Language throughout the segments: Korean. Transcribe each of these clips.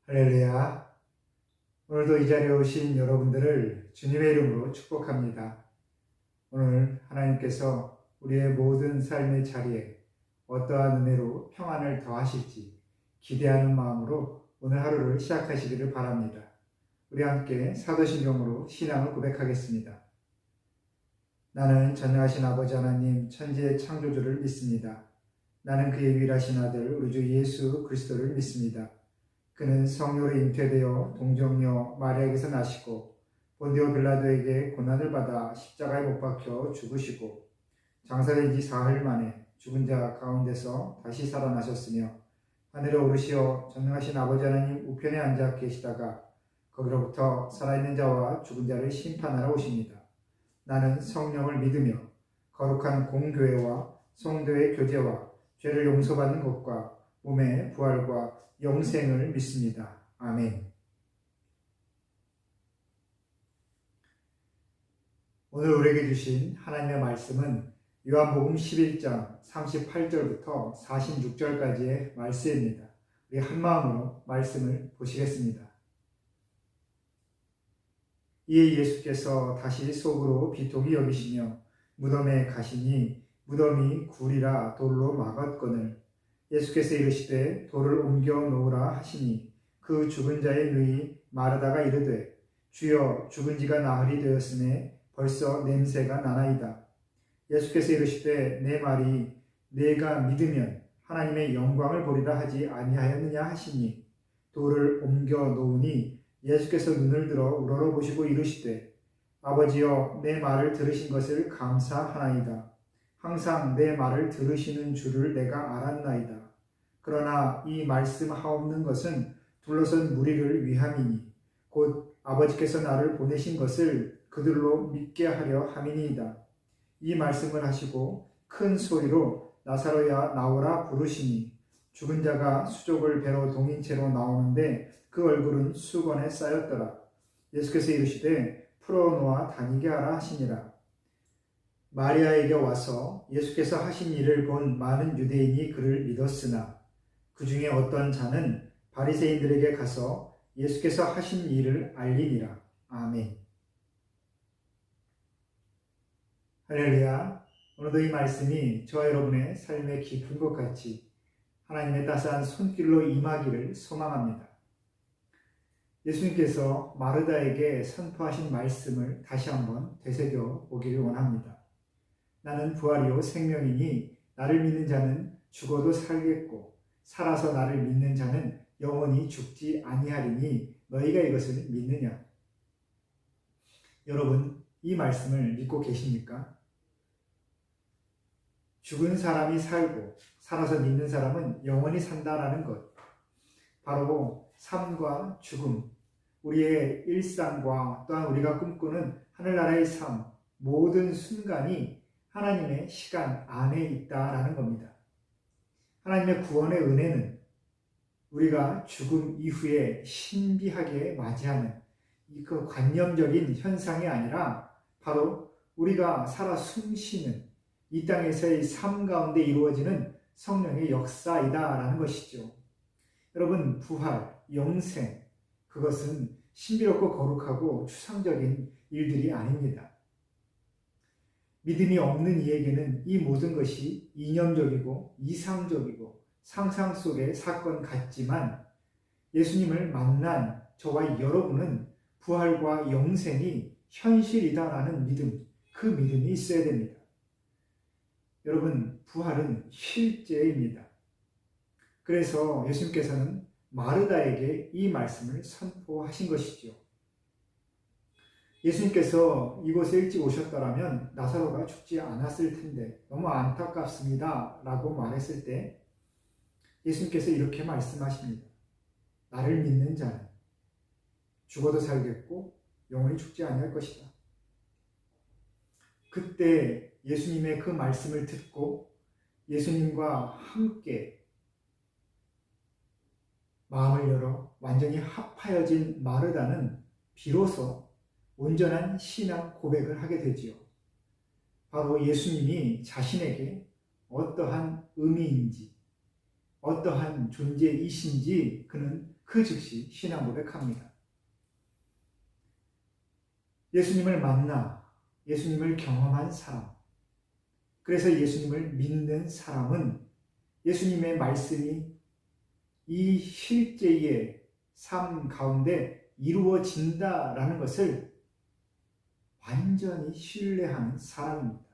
할렐루야. 오늘도 이 자리에 오신 여러분들을 주님의 이름으로 축복합니다. 오늘 하나님께서 우리의 모든 삶의 자리에 어떠한 은혜로 평안을 더하실지 기대하는 마음으로 오늘 하루를 시작하시기를 바랍니다. 우리 함께 사도신경으로 신앙을 고백하겠습니다. 나는 전능하신 아버지 하나님 천지의 창조주를 믿습니다. 나는 그의 유일하신 아들 우리 주 예수 그리스도를 믿습니다. 그는 성령으로 잉태되어 동정녀 마리아에게서 나시고 본디오 빌라도에게 고난을 받아 십자가에 못 박혀 죽으시고 장사된 지 사흘 만에 죽은 자 가운데서 다시 살아나셨으며 하늘에 오르시어 전능하신 아버지 하나님 우편에 앉아 계시다가 거기로부터 살아있는 자와 죽은 자를 심판하러 오십니다. 나는 성령을 믿으며 거룩한 공교회와 성도의 교제와 죄를 용서받는 것과 몸의 부활과 영생을 믿습니다. 아멘. 오늘 우리에게 주신 하나님의 말씀은 요한복음 11장 38절부터 46절까지의 말씀입니다. 우리 한마음으로 말씀을 보시겠습니다. 이에 예수께서 다시 속으로 비통히 여기시며 무덤에 가시니 무덤이 굴이라 돌로 막았거늘 예수께서 이르시되 돌을 옮겨 놓으라 하시니 그 죽은 자의 누이 마르다가 이르되 주여 죽은 지가 나흘이 되었으매 벌써 냄새가 나나이다. 예수께서 이르시되 내 말이 내가 믿으면 하나님의 영광을 보리라 하지 아니하였느냐 하시니 돌을 옮겨 놓으니 예수께서 눈을 들어 우러러보시고 이르시되 아버지여 내 말을 들으신 것을 감사하나이다. 항상 내 말을 들으시는 줄을 내가 알았나이다. 그러나 이 말씀하옵는 것은 둘러선 무리를 위함이니 곧 아버지께서 나를 보내신 것을 그들로 믿게 하려 함이니이다. 이 말씀을 하시고 큰 소리로 나사로야 나오라 부르시니 죽은 자가 수족을 배로 동인 채로 나오는데 그 얼굴은 수건에 쌓였더라. 예수께서 이르시되 풀어놓아 다니게 하라 하시니라. 마리아에게 와서 예수께서 하신 일을 본 많은 유대인이 그를 믿었으나 그 중에 어떤 자는 바리새인들에게 가서 예수께서 하신 일을 알리니라. 아멘. 할렐루야. 오늘도 이 말씀이 저와 여러분의 삶에 깊은 것 같이 하나님의 따스한 손길로 임하기를 소망합니다. 예수님께서 마르다에게 선포하신 말씀을 다시 한번 되새겨 보기를 원합니다. 나는 부활이요 생명이니 나를 믿는 자는 죽어도 살겠고 살아서 나를 믿는 자는 영원히 죽지 아니하리니 너희가 이것을 믿느냐? 여러분 이 말씀을 믿고 계십니까? 죽은 사람이 살고 살아서 믿는 사람은 영원히 산다라는 것, 바로 삶과 죽음, 우리의 일상과 또한 우리가 꿈꾸는 하늘나라의 삶, 모든 순간이 하나님의 시간 안에 있다라는 겁니다. 하나님의 구원의 은혜는 우리가 죽음 이후에 신비하게 맞이하는 그 관념적인 현상이 아니라 바로 우리가 살아 숨쉬는 이 땅에서의 삶 가운데 이루어지는 성령의 역사이다라는 것이죠. 여러분, 부활, 영생, 그것은 신비롭고 거룩하고 추상적인 일들이 아닙니다. 믿음이 없는 이에게는 이 모든 것이 이념적이고 이상적이고 상상 속의 사건 같지만 예수님을 만난 저와 여러분은 부활과 영생이 현실이다라는 믿음, 그 믿음이 있어야 됩니다. 여러분, 부활은 실제입니다. 그래서 예수님께서는 마르다에게 이 말씀을 선포하신 것이죠. 예수님께서 이곳에 일찍 오셨더라면 나사로가 죽지 않았을 텐데 너무 안타깝습니다 라고 말했을 때 예수님께서 이렇게 말씀하십니다. 나를 믿는 자는 죽어도 살겠고 영원히 죽지 않을 것이다. 그때 예수님의 그 말씀을 듣고 예수님과 함께 마음을 열어 완전히 합하여진 마르다는 비로소 온전한 신앙 고백을 하게 되지요. 바로 예수님이 자신에게 어떠한 의미인지, 어떠한 존재이신지 그는 그 즉시 신앙 고백합니다. 예수님을 만나 예수님을 경험한 사람, 그래서 예수님을 믿는 사람은 예수님의 말씀이 이 실제의 삶 가운데 이루어진다라는 것을 완전히 신뢰하는 사람입니다.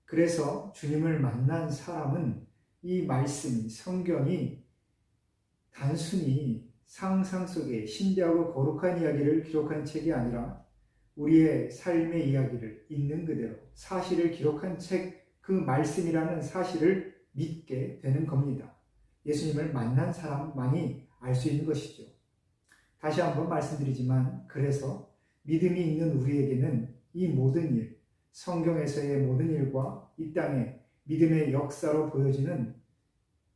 그래서 주님을 만난 사람은 이 말씀이, 성경이 단순히 상상 속에 신비하고 거룩한 이야기를 기록한 책이 아니라 우리의 삶의 이야기를 있는 그대로 사실을 기록한 책, 그 말씀이라는 사실을 믿게 되는 겁니다. 예수님을 만난 사람만이 알 수 있는 것이죠. 다시 한번 말씀드리지만, 그래서 믿음이 있는 우리에게는 이 모든 일, 성경에서의 모든 일과 이 땅의 믿음의 역사로 보여지는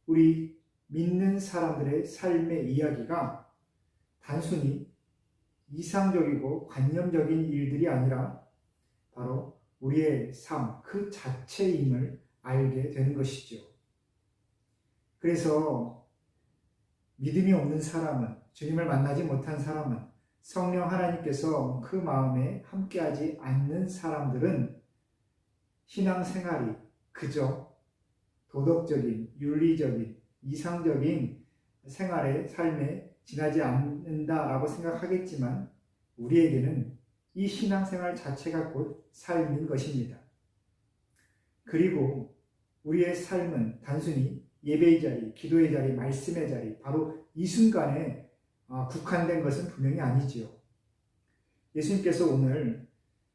우리 믿는 사람들의 삶의 이야기가 단순히 이상적이고 관념적인 일들이 아니라 바로 우리의 삶 그 자체임을 알게 되는 것이죠. 그래서 믿음이 없는 사람은, 주님을 만나지 못한 사람은, 성령 하나님께서 그 마음에 함께하지 않는 사람들은 신앙생활이 그저 도덕적인, 윤리적인, 이상적인 생활의 삶에 지나지 않는다라고 생각하겠지만 우리에게는 이 신앙생활 자체가 곧 삶인 것입니다. 그리고 우리의 삶은 단순히 예배의 자리, 기도의 자리, 말씀의 자리, 바로 이 순간에 국한된 것은 분명히 아니지요. 예수님께서 오늘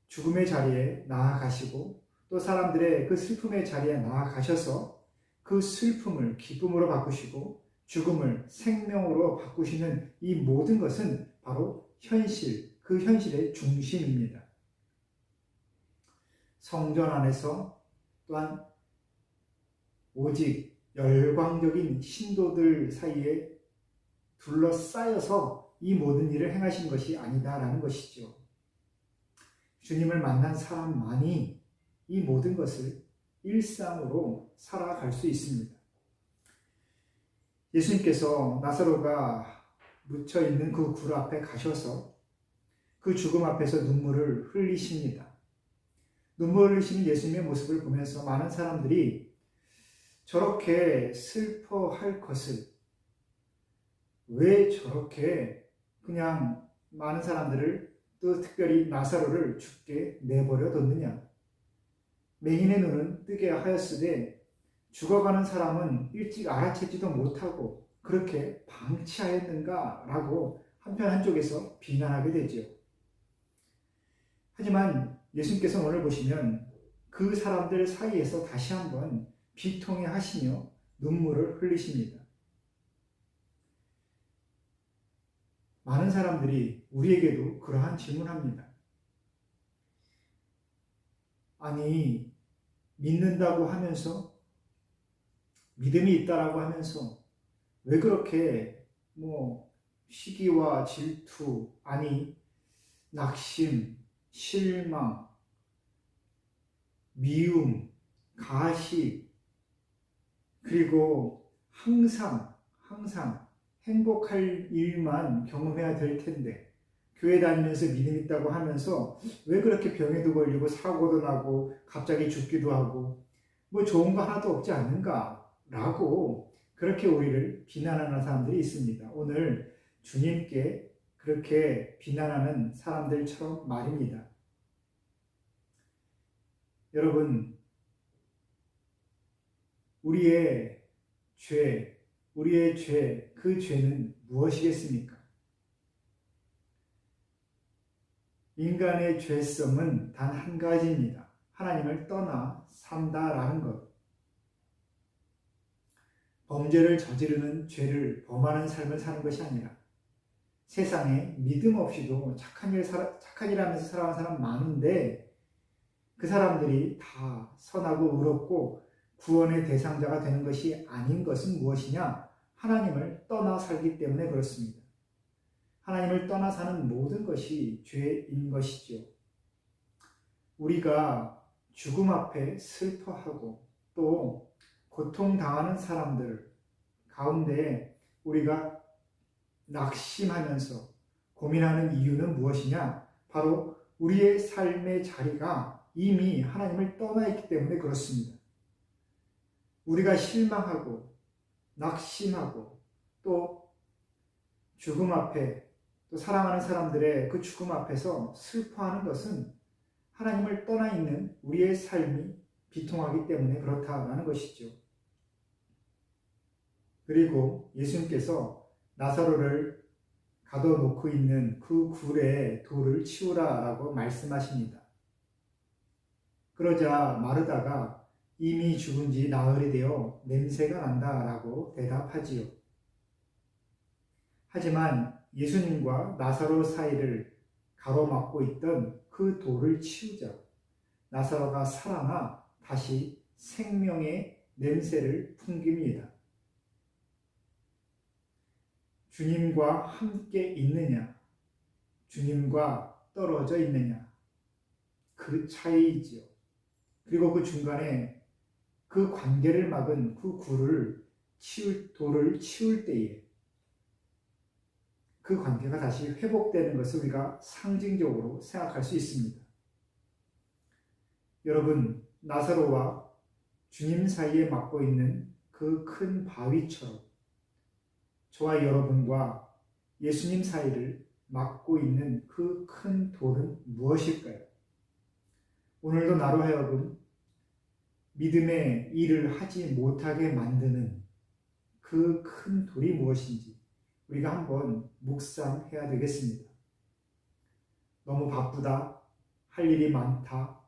죽음의 자리에 나아가시고 또 사람들의 그 슬픔의 자리에 나아가셔서 그 슬픔을 기쁨으로 바꾸시고 죽음을 생명으로 바꾸시는 이 모든 것은 바로 현실, 그 현실의 중심입니다. 성전 안에서 또한 오직 열광적인 신도들 사이에 둘러싸여서 이 모든 일을 행하신 것이 아니다라는 것이죠. 주님을 만난 사람만이 이 모든 것을 일상으로 살아갈 수 있습니다. 예수님께서 나사로가 묻혀있는 그 굴 앞에 가셔서 그 죽음 앞에서 눈물을 흘리십니다. 눈물을 흘리시는 예수님의 모습을 보면서 많은 사람들이 저렇게 슬퍼할 것을 왜 저렇게 그냥 많은 사람들을 또 특별히 나사로를 죽게 내버려 뒀느냐. 맹인의 눈은 뜨게 하였으되 죽어가는 사람은 일찍 알아채지도 못하고 그렇게 방치하였는가라고 한쪽에서 비난하게 되죠. 하지만 예수님께서 오늘 보시면 그 사람들 사이에서 다시 한번 비통해 하시며 눈물을 흘리십니다. 많은 사람들이 우리에게도 그러한 질문합니다. 아니, 믿는다고 하면서, 믿음이 있다라고 하면서 왜 그렇게 시기와 질투, 아니 낙심, 실망, 미움, 가식, 그리고 항상 행복할 일만 경험해야 될 텐데 교회 다니면서 믿음 있다고 하면서 왜 그렇게 병에도 걸리고 사고도 나고 갑자기 죽기도 하고 좋은 거 하나도 없지 않는가 라고 그렇게 우리를 비난하는 사람들이 있습니다. 오늘 주님께 그렇게 비난하는 사람들처럼 말입니다. 여러분, 우리의 죄, 그 죄는 무엇이겠습니까? 인간의 죄성은 단 한 가지입니다. 하나님을 떠나 산다라는 것. 범죄를 저지르는 죄를 범하는 삶을 사는 것이 아니라 세상에 믿음 없이도 착한 일 하면서 살아가는 사람 많은데 그 사람들이 다 선하고 의롭고 구원의 대상자가 되는 것이 아닌 것은 무엇이냐? 하나님을 떠나 살기 때문에 그렇습니다. 하나님을 떠나 사는 모든 것이 죄인 것이죠. 우리가 죽음 앞에 슬퍼하고 또 고통당하는 사람들 가운데 우리가 낙심하면서 고민하는 이유는 무엇이냐? 바로 우리의 삶의 자리가 이미 하나님을 떠나 있기 때문에 그렇습니다. 우리가 실망하고 낙심하고 또 죽음 앞에 또 사랑하는 사람들의 그 죽음 앞에서 슬퍼하는 것은 하나님을 떠나 있는 우리의 삶이 비통하기 때문에 그렇다라는 것이죠. 그리고 예수님께서 나사로를 가둬놓고 있는 그 굴에 돌을 치우라라고 말씀하십니다. 그러자 마르다가 이미 죽은 지 나흘이 되어 냄새가 난다라고 대답하지요. 하지만 예수님과 나사로 사이를 가로막고 있던 그 돌을 치우자 나사로가 살아나 다시 생명의 냄새를 풍깁니다. 주님과 함께 있느냐, 주님과 떨어져 있느냐, 그 차이지요. 그리고 그 중간에 그 관계를 막은 그 돌을 치울 때에 그 관계가 다시 회복되는 것을 우리가 상징적으로 생각할 수 있습니다. 여러분, 나사로와 주님 사이에 막고 있는 그 큰 바위처럼 저와 여러분과 예수님 사이를 막고 있는 그 큰 돌은 무엇일까요? 오늘도 나로 하여금 믿음의 일을 하지 못하게 만드는 그 큰 돌이 무엇인지 우리가 한번 묵상해야 되겠습니다. 너무 바쁘다, 할 일이 많다,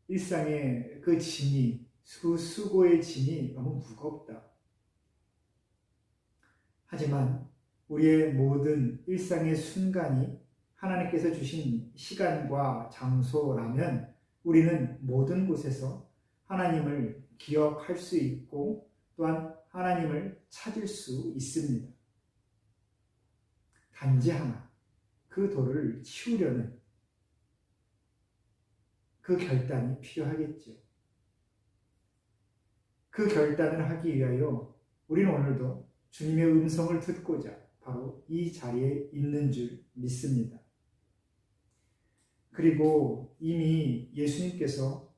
일상의 그 짐이, 수고의 짐이 너무 무겁다. 하지만 우리의 모든 일상의 순간이 하나님께서 주신 시간과 장소라면 우리는 모든 곳에서 하나님을 기억할 수 있고 또한 하나님을 찾을 수 있습니다. 단지 하나, 그 돌을 치우려는 그 결단이 필요하겠죠. 그 결단을 하기 위하여 우리는 오늘도 주님의 음성을 듣고자 바로 이 자리에 있는 줄 믿습니다. 그리고 이미 예수님께서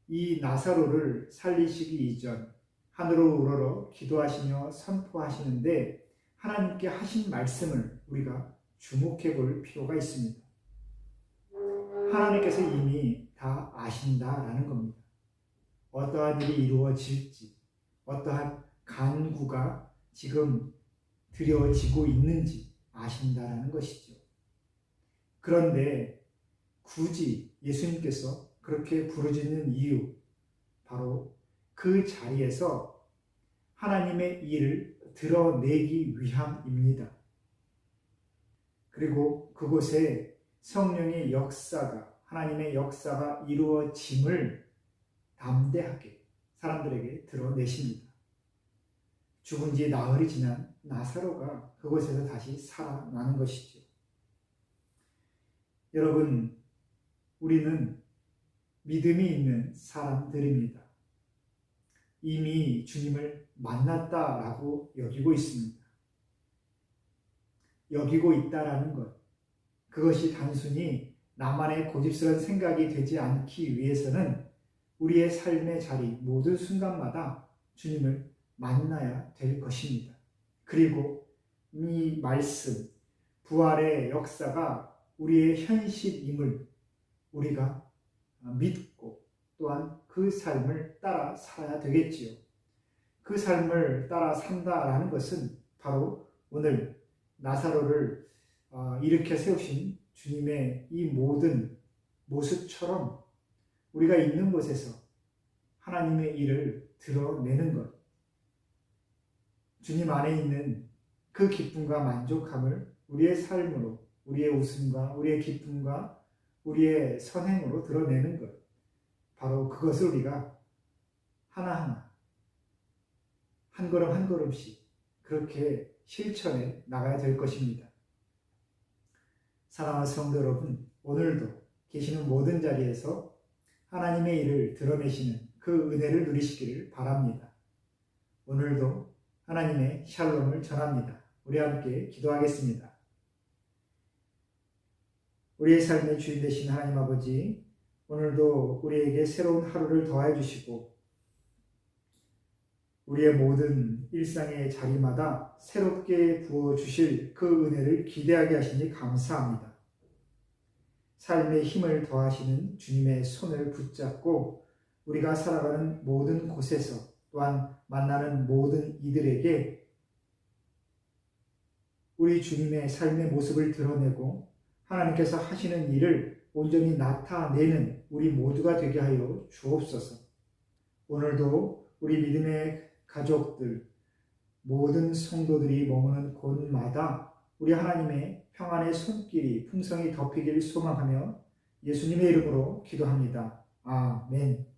이 나사로를 살리시기 이전 하늘로 우러러 기도하시며 선포하시는데 하나님께 하신 말씀을 우리가 주목해 볼 필요가 있습니다. 하나님께서 이미 다 아신다라는 겁니다. 어떠한 일이 이루어질지, 어떠한 간구가 지금 드려지고 있는지 아신다라는 것이죠. 그런데 굳이 예수님께서 그렇게 부르짖는 이유, 바로 그 자리에서 하나님의 일을 드러내기 위함입니다. 그리고 그곳에 성령의 역사가, 하나님의 역사가 이루어짐을 담대하게 사람들에게 드러내십니다. 죽은 지 나흘이 지난 나사로가 그곳에서 다시 살아나는 것이죠. 여러분, 우리는 믿음이 있는 사람들입니다. 이미 주님을 만났다라고 여기고 있습니다. 여기고 있다라는 것, 그것이 단순히 나만의 고집스러운 생각이 되지 않기 위해서는 우리의 삶의 자리 모든 순간마다 주님을 만나야 될 것입니다. 그리고 이 말씀, 부활의 역사가 우리의 현실임을 우리가 믿고 또한 그 삶을 따라 살아야 되겠지요. 그 삶을 따라 산다라는 것은 바로 오늘 나사로를 일으켜 세우신 주님의 이 모든 모습처럼 우리가 있는 곳에서 하나님의 일을 드러내는 것, 주님 안에 있는 그 기쁨과 만족함을 우리의 삶으로, 우리의 웃음과 우리의 기쁨과 우리의 선행으로 드러내는 것, 바로 그것을 우리가 하나하나 한 걸음 한 걸음씩 그렇게 실천해 나가야 될 것입니다. 사랑하는 성도 여러분, 오늘도 계시는 모든 자리에서 하나님의 일을 드러내시는 그 은혜를 누리시기를 바랍니다. 오늘도 하나님의 샬롬을 전합니다. 우리 함께 기도하겠습니다. 우리의 삶의 주인 되신 하나님 아버지, 오늘도 우리에게 새로운 하루를 더해 주시고 우리의 모든 일상의 자리마다 새롭게 부어주실 그 은혜를 기대하게 하시니 감사합니다. 삶의 힘을 더하시는 주님의 손을 붙잡고 우리가 살아가는 모든 곳에서 또한 만나는 모든 이들에게 우리 주님의 삶의 모습을 드러내고 하나님께서 하시는 일을 온전히 나타내는 우리 모두가 되게 하여 주옵소서. 오늘도 우리 믿음의 가족들, 모든 성도들이 머무는 곳마다 우리 하나님의 평안의 손길이 풍성히 덮이길 소망하며 예수님의 이름으로 기도합니다. 아멘.